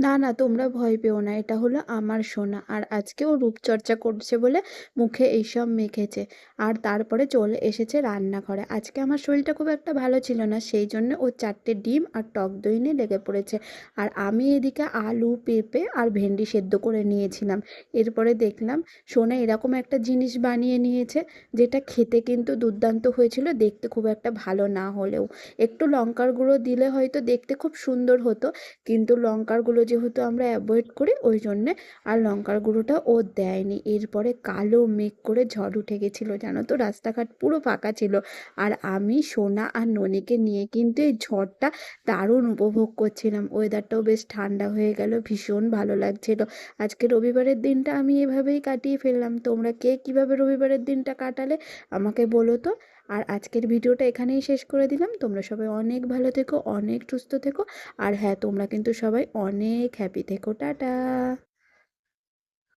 না, না তোমরা ভয় পেও না। এটা হলো আমার সোনা। আর আজকে ও রূপচর্চা করছে বলে মুখে এইসব মেখেছে। আর তারপরে চলে এসেছে রান্নাঘরে। আজকে আমার শরীরটা খুব একটা ভালো ছিল না। সেই জন্য ও ৪ টে ডিম আর টক দই নিয়ে লেগে পড়েছে। আর আমি এদিকে আলু, পেঁপে আর ভেন্ডি সেদ্ধ করে নিয়েছিলাম। এরপরে দেখলাম সোনা এরকম একটা জিনিস বানিয়ে নিয়েছে, যেটা খেতে কিন্তু দুর্দান্ত হয়েছিল, দেখতে খুব একটা ভালো না হলেও। একটু লঙ্কার গুঁড়ো দিলে হয়তো দেখতে খুব সুন্দর হতো, কিন্তু লঙ্কার গুঁড়ো যেহেতু আমরা অ্যাভয়েড করি ওই জন্যে আর লঙ্কার গুঁড়োটা ও দেয়নি। এরপরে কালো মেঘ করে ঝড় উঠে গেছিলো, জানো তো, রাস্তাঘাট পুরো ফাঁকা ছিল। আর আমি সোনা আর ননিকে নিয়ে কিন্তু এই ঝড়টা দারুণ উপভোগ করছিলাম। ওয়েদারটাও বেশ ঠান্ডা হয়ে গেল, ভীষণ ভালো লাগছিল। আজকে রবিবারের দিনটা আমি এভাবেই কাটিয়ে ফেললাম। তোমরা কে কীভাবে রবিবারের দিনটা কাটালে আমাকে বলো তো। আর আজকের ভিডিওটা এখানেই শেষ করে দিলাম। তোমরা সবাই অনেক ভালো থেকো, অনেক সুস্থ থেকো। আর হ্যাঁ, তোমরা কিন্তু সবাই অনেক হ্যাপি থেকো। টাটা।